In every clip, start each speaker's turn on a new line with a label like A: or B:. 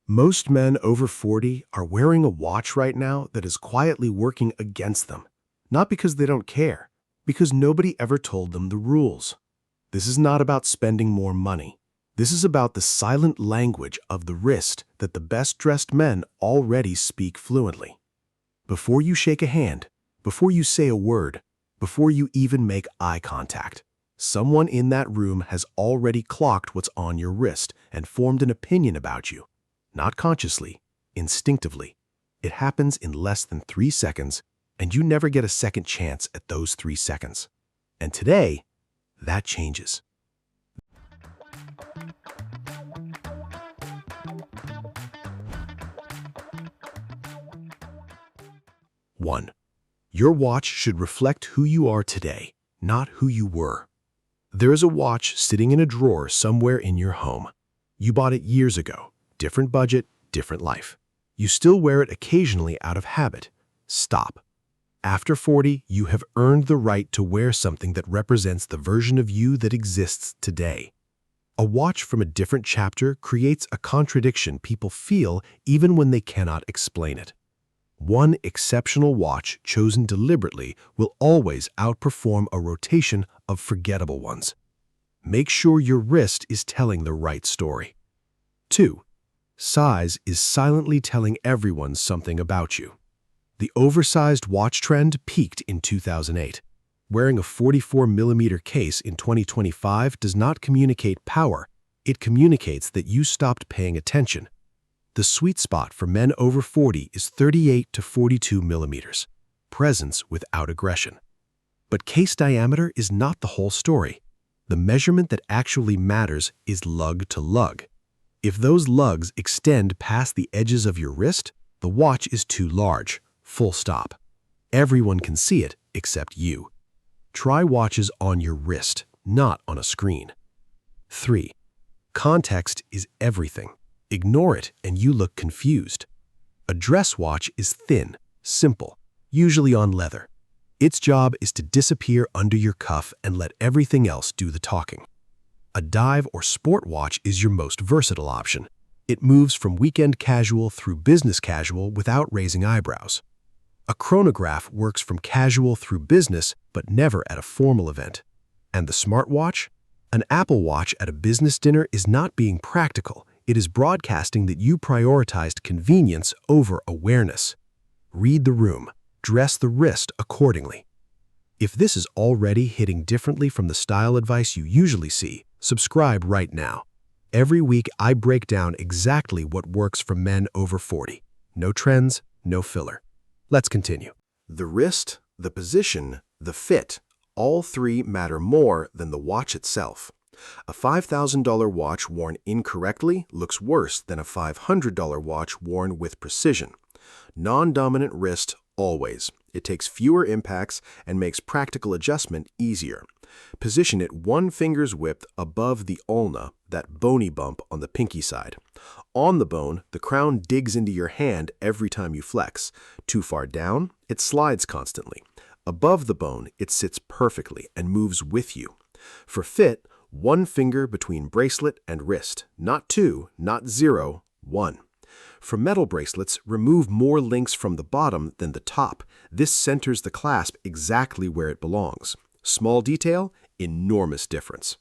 A: Most men over 40 are wearing a watch right now that is quietly working against them. Not because they don't care, because nobody ever told them the rules. This is not about spending more money. This is about the silent language of the wrist that the best-dressed men already speak fluently. Before you shake a hand, before you say a word, before you even make eye contact, someone in that room has already clocked what's on your wrist and formed an opinion about you. Not consciously, instinctively. It happens in less than 3 seconds, and you never get a second chance at those 3 seconds. And today, that changes. One, your watch should reflect who you are today, not who you were. There is a watch sitting in a drawer somewhere in your home. You bought it years ago. Different budget, different life. You still wear it occasionally out of habit. Stop. After 40, you have earned the right to wear something that represents the version of you that exists today. A watch from a different chapter creates a contradiction people feel even when they cannot explain it. One exceptional watch chosen deliberately will always outperform a rotation of forgettable ones. Make sure your wrist is telling the right story. 2. Size is silently telling everyone something about you. The oversized watch trend peaked in 2008. Wearing a 44mm case in 2025 does not communicate power. It communicates that you stopped paying attention. The sweet spot for men over 40 is 38 to 42 millimeters. Presence without aggression. But case diameter is not the whole story. The measurement that actually matters is lug-to-lug. If those lugs extend past the edges of your wrist, the watch is too large. Full stop. Everyone can see it except you. Try watches on your wrist, not on a screen. 3. Context is everything. Ignore it and you look confused. A dress watch is thin, simple, usually on leather. Its job is to disappear under your cuff and let everything else do the talking. A dive or sport watch is your most versatile option. It moves from weekend casual through business casual without raising eyebrows. A chronograph works from casual through business, but never at a formal event. And the smartwatch? An Apple Watch at a business dinner is not being practical. It is broadcasting that you prioritized convenience over awareness. Read the room. Dress the wrist accordingly. If this is already hitting differently from the style advice you usually see, subscribe right now. Every week, I break down exactly what works for men over 40. No trends, no filler. Let's continue. The wrist, the position, the fit, all three matter more than the watch itself. A $5,000 watch worn incorrectly looks worse than a $500 watch worn with precision. Non-dominant wrist always. It takes fewer impacts and makes practical adjustment easier. Position it 1 finger's width above the ulna, that bony bump on the pinky side. On the bone, the crown digs into your hand every time you flex. Too far down, it slides constantly. Above the bone, it sits perfectly and moves with you. For fit, 1 finger between bracelet and wrist. Not 2, not 0, 1. For metal bracelets, remove more links from the bottom than the top. This centers the clasp exactly where it belongs. Small detail, enormous difference.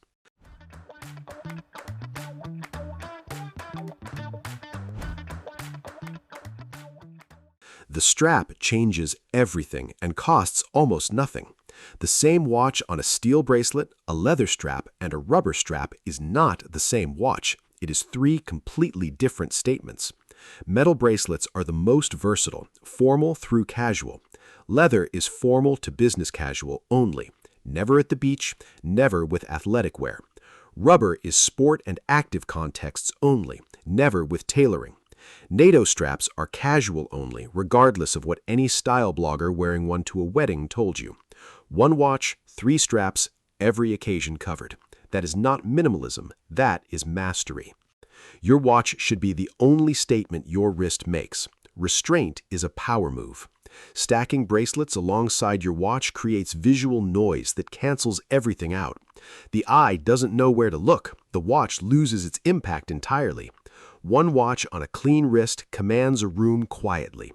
A: The strap changes everything and costs almost nothing. The same watch on a steel bracelet, a leather strap, and a rubber strap is not the same watch. It is 3 completely different statements. Metal bracelets are the most versatile, formal through casual. Leather is formal to business casual only. Never at the beach, never with athletic wear. Rubber is sport and active contexts only, never with tailoring. NATO straps are casual only, regardless of what any style blogger wearing one to a wedding told you. 1 watch, 3 straps, every occasion covered. That is not minimalism, that is mastery. Your watch should be the only statement your wrist makes. Restraint is a power move. Stacking bracelets alongside your watch creates visual noise that cancels everything out. The eye doesn't know where to look. The watch loses its impact entirely. One watch on a clean wrist commands a room quietly.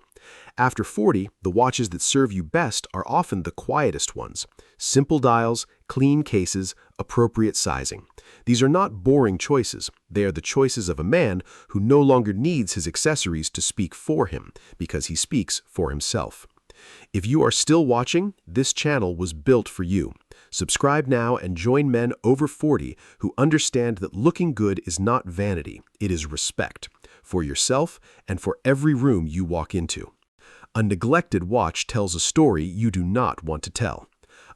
A: After 40, the watches that serve you best are often the quietest ones. Simple dials, clean cases, appropriate sizing. These are not boring choices. They are the choices of a man who no longer needs his accessories to speak for him, because he speaks for himself. If you are still watching, this channel was built for you. Subscribe now and join men over 40 who understand that looking good is not vanity, it is respect, for yourself and for every room you walk into. A neglected watch tells a story you do not want to tell.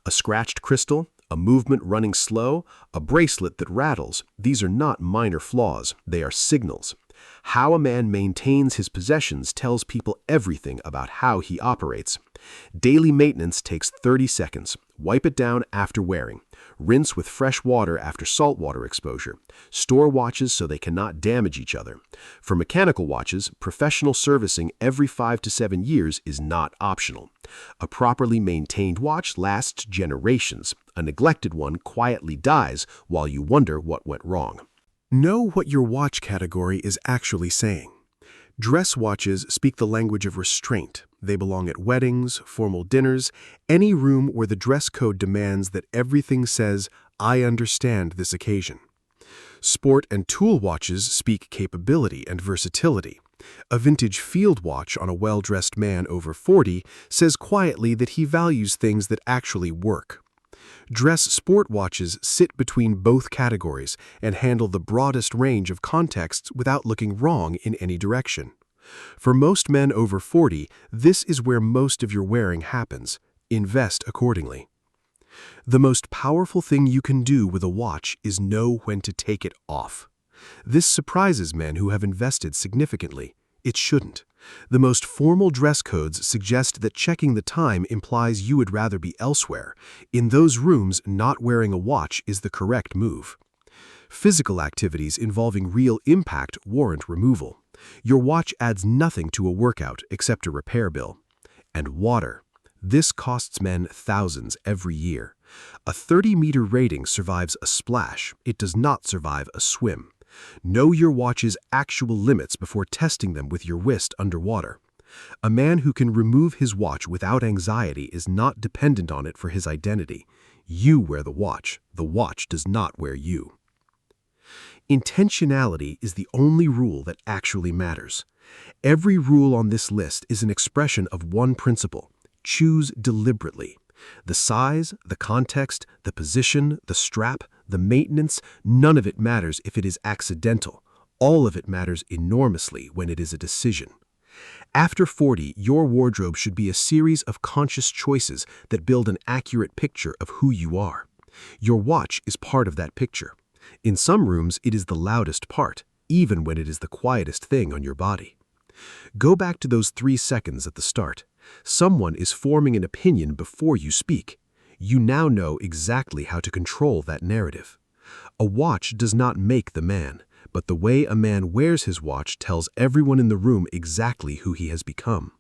A: A scratched crystal, a movement running slow, a bracelet that rattles, these are not minor flaws, they are signals. How a man maintains his possessions tells people everything about how he operates. Daily maintenance takes 30 seconds. Wipe it down after wearing. Rinse with fresh water after salt water exposure. Store watches so they cannot damage each other. For mechanical watches, professional servicing every 5 to 7 years is not optional. A properly maintained watch lasts generations. A neglected one quietly dies while you wonder what went wrong. Know what your watch category is actually saying. Dress watches speak the language of restraint. They belong at weddings, formal dinners, any room where the dress code demands that everything says, "I understand this occasion." Sport and tool watches speak capability and versatility. A vintage field watch on a well-dressed man over 40 says quietly that he values things that actually work. Dress sport watches sit between both categories and handle the broadest range of contexts without looking wrong in any direction. For most men over 40, this is where most of your wearing happens. Invest accordingly. The most powerful thing you can do with a watch is know when to take it off. This surprises men who have invested significantly. It shouldn't. The most formal dress codes suggest that checking the time implies you would rather be elsewhere. In those rooms, not wearing a watch is the correct move. Physical activities involving real impact warrant removal. Your watch adds nothing to a workout except a repair bill. And water. This costs men thousands every year. A 30-meter rating survives a splash. It does not survive a swim. Know your watch's actual limits before testing them with your wrist underwater. A man who can remove his watch without anxiety is not dependent on it for his identity. You wear the watch does not wear you. Intentionality is the only rule that actually matters. Every rule on this list is an expression of one principle: choose deliberately. The size, the context, the position, the strap, the maintenance, none of it matters if it is accidental. All of it matters enormously when it is a decision. After 40, your wardrobe should be a series of conscious choices that build an accurate picture of who you are. Your watch is part of that picture. In some rooms, it is the loudest part, even when it is the quietest thing on your body. Go back to those 3 seconds at the start. Someone is forming an opinion before you speak. You now know exactly how to control that narrative. A watch does not make the man, but the way a man wears his watch tells everyone in the room exactly who he has become.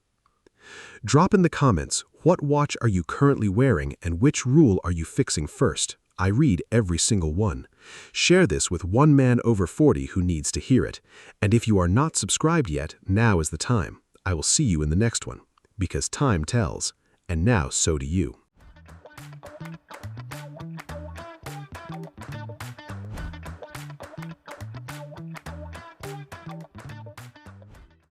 A: Drop in the comments, what watch are you currently wearing and which rule are you fixing first? I read every single one. Share this with one man over 40 who needs to hear it. And if you are not subscribed yet, now is the time. I will see you in the next one. Because time tells, and now so do you.